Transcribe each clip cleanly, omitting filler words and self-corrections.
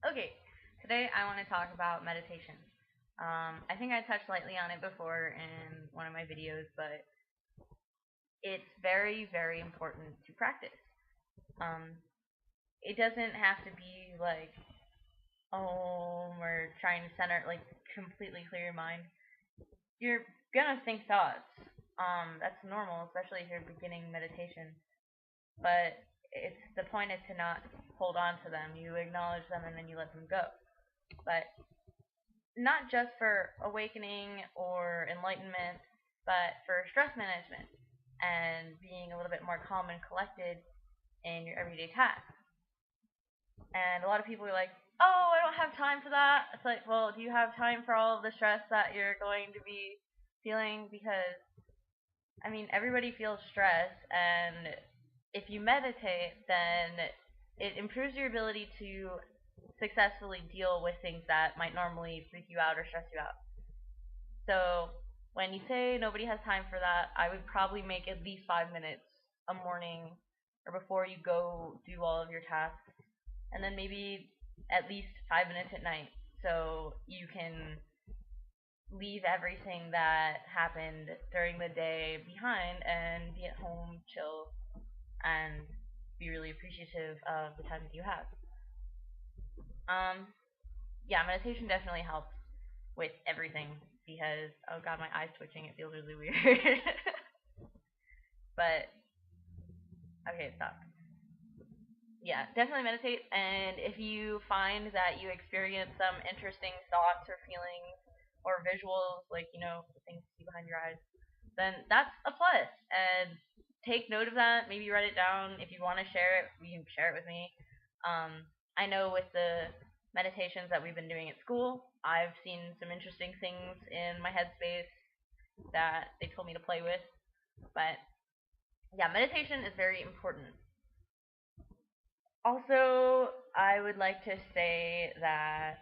Okay, today I want to talk about meditation. I think I touched lightly on it before in one of my videos, but it's very, very important to practice. Um, it doesn't have to be like, oh, we're trying to center, like, completely clear your mind. You're gonna think thoughts. That's normal, especially if you're beginning meditation. But the point is to not hold on to them. You acknowledge them and then you let them go. But not just for awakening or enlightenment, but for stress management and being a little bit more calm and collected in your everyday tasks. And a lot of people are like, oh, I don't have time for that. It's like, well, do you have time for all of the stress that you're going to be feeling? Because, I mean, everybody feels stress, and if you meditate, then it improves your ability to successfully deal with things that might normally freak you out or stress you out. So when you say nobody has time for that, I would probably make at least 5 minutes a morning or before you go do all of your tasks, and then maybe at least 5 minutes at night, so you can leave everything that happened during the day behind and be at home, chill, and be really appreciative of the time that you have. Um, yeah, meditation definitely helps with everything because oh god, my eyes twitching. It feels really weird. But okay, stop. Yeah, definitely meditate. And if you find that you experience some interesting thoughts or feelings or visuals, like the things you see behind your eyes, then that's a plus. And take note of that. Maybe write it down. If you want to share it, you can share it with me. I know with the meditations that we've been doing at school, I've seen some interesting things in my headspace that they told me to play with. But yeah, meditation is very important. Also, I would like to say that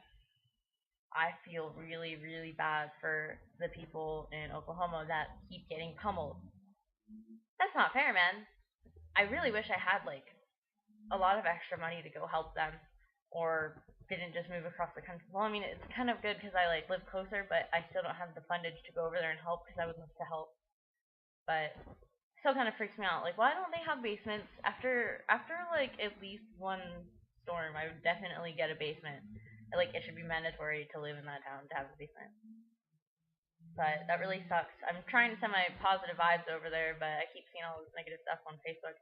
I feel really, really bad for the people in Oklahoma that keep getting pummeled. That's not fair, man. I really wish I had like a lot of extra money to go help them, or didn't just move across the country. Well, I mean, it's kind of good because I like live closer, but I still don't have the fundage to go over there and help because I would love to help. But still kind of freaks me out. Like, why don't they have basements? After like at least one storm, I would definitely get a basement. Like, it should be mandatory to live in that town to have a basement. But that really sucks. I'm trying to send my positive vibes over there, but I keep seeing all this negative stuff on Facebook.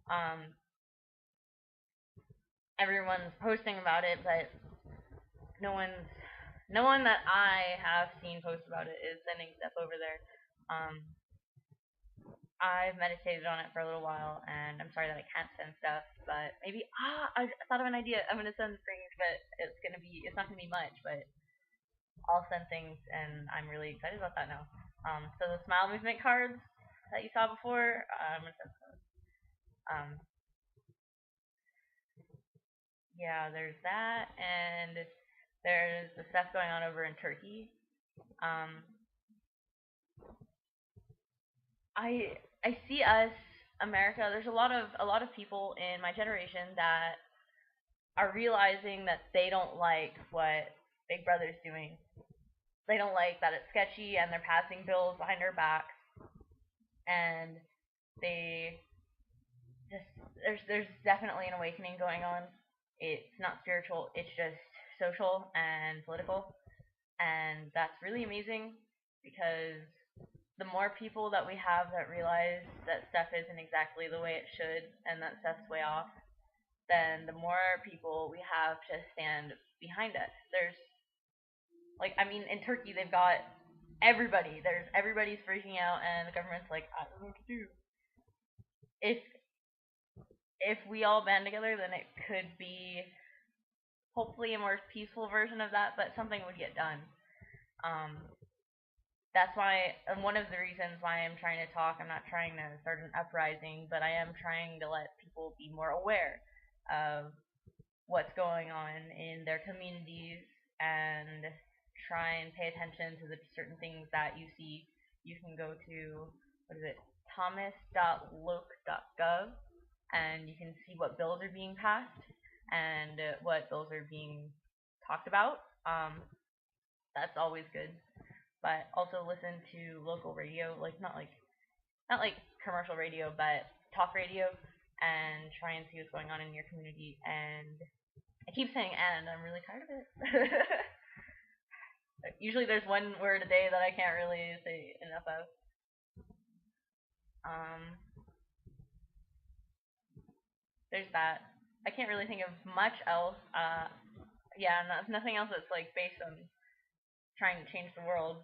Um, Everyone's posting about it, but no one's no one that I have seen post about it is sending stuff over there. Um, I've meditated on it for a little while, and I'm sorry that I can't send stuff, but maybe I thought of an idea. I'm gonna send things, but it's not gonna be much, but I'll send things, and I'm really excited about that now. So the Smile Movement cards that you saw before, I'm gonna send those. Yeah, there's that, and there's the stuff going on over in Turkey. Um, I see us, America. There's a lot of people in my generation that are realizing that they don't like what Big Brother's doing. They don't like that it's sketchy and they're passing bills behind our backs, and they just there's definitely an awakening going on. It's not spiritual, it's just social and political, and that's really amazing because the more people that we have that realize that stuff isn't exactly the way it should and that stuff's way off, then the more people we have to stand behind us. There's like, I mean, in Turkey they've got everybody. Everybody's freaking out, and the government's like, I don't know what to do. If if we all band together, then it could be hopefully a more peaceful version of that, but something would get done. Um, that's why, and one of the reasons why I'm trying to talk. I'm not trying to start an uprising, but I am trying to let people be more aware of what's going on in their communities and try and pay attention to the certain things that you see. You can go to, what is it, thomas.loc.gov, and you can see what bills are being passed. and what those are being talked about. That's always good. But also listen to local radio, like not like commercial radio, but talk radio, and try and see what's going on in your community. And I keep saying "and," I'm really tired of it. Usually there's one word a day that I can't really say enough of. There's that. I can't really think of much else. Yeah, nothing else that's like based on trying to change the world.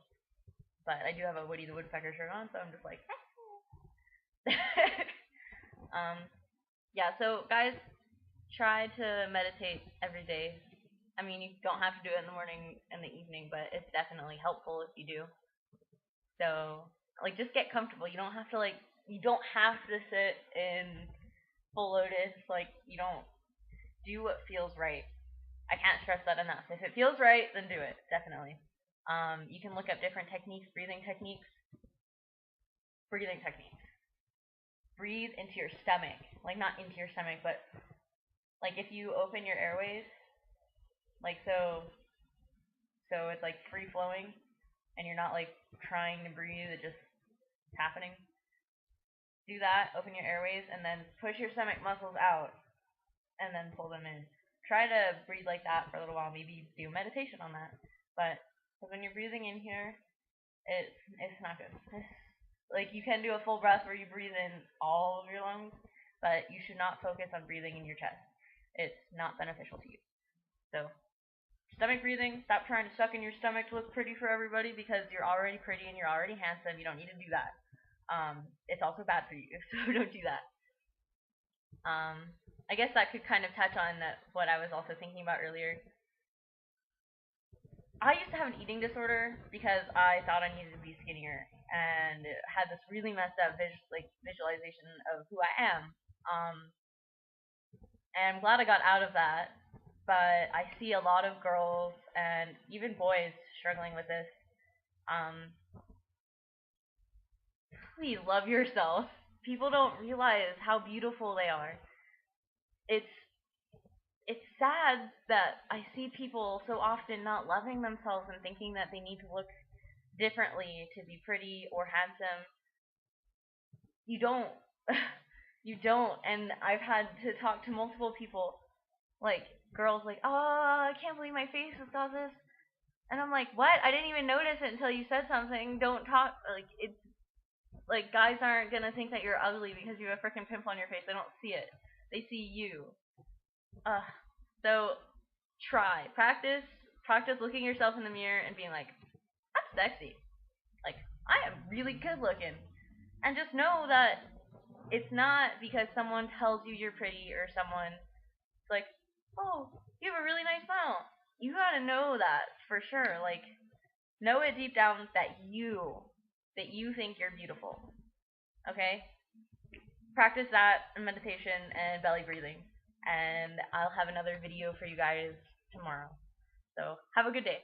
But I do have a Woody the Woodpecker shirt on, so I'm just like, yeah. So guys, try to meditate every day. I mean, you don't have to do it in the morning and the evening, but it's definitely helpful if you do. So, like, just get comfortable. You don't have to sit in full lotus. Like, you don't do what feels right. I can't stress that enough. If it feels right, then do it. Definitely. You can look up different techniques, breathing techniques. Breathe into your stomach. Like, not into your stomach, but like if you open your airways, like so it's like free flowing, and you're not like trying to breathe, it's just happening. Do that, open your airways, and then push your stomach muscles out, and then pull them in. Try to breathe like that for a little while. Maybe do meditation on that. But when you're breathing in here, it's not good. Like, you can do a full breath where you breathe in all of your lungs, but you should not focus on breathing in your chest. It's not beneficial to you. So, stomach breathing, stop trying to suck in your stomach to look pretty for everybody, because you're already pretty and you're already handsome. You don't need to do that. It's also bad for you, so don't do that. I guess that could kind of touch on what I was also thinking about earlier. I used to have an eating disorder because I thought I needed to be skinnier, and had this really messed up visualization of who I am. And I'm glad I got out of that, but I see a lot of girls and even boys struggling with this. Please love yourself. People don't realize how beautiful they are. It's sad that I see people so often not loving themselves and thinking that they need to look differently to be pretty or handsome. You don't. You don't. And I've had to talk to multiple people, like girls, like, oh, I can't believe my face has got this. And I'm like, what? I didn't even notice it until you said something. Don't talk. Like, it's like, guys aren't gonna think that you're ugly because you have a freaking pimple on your face. They don't see it. They see you. So practice looking yourself in the mirror and being like, I'm sexy. Like, I am really good looking. And just know that it's not because someone tells you you're pretty, or someone's like, oh, you have a really nice smile. You gotta know that for sure. Like, know it deep down that you think you're beautiful. Okay? Practice that in meditation and belly breathing. And I'll have another video for you guys tomorrow. So, have a good day.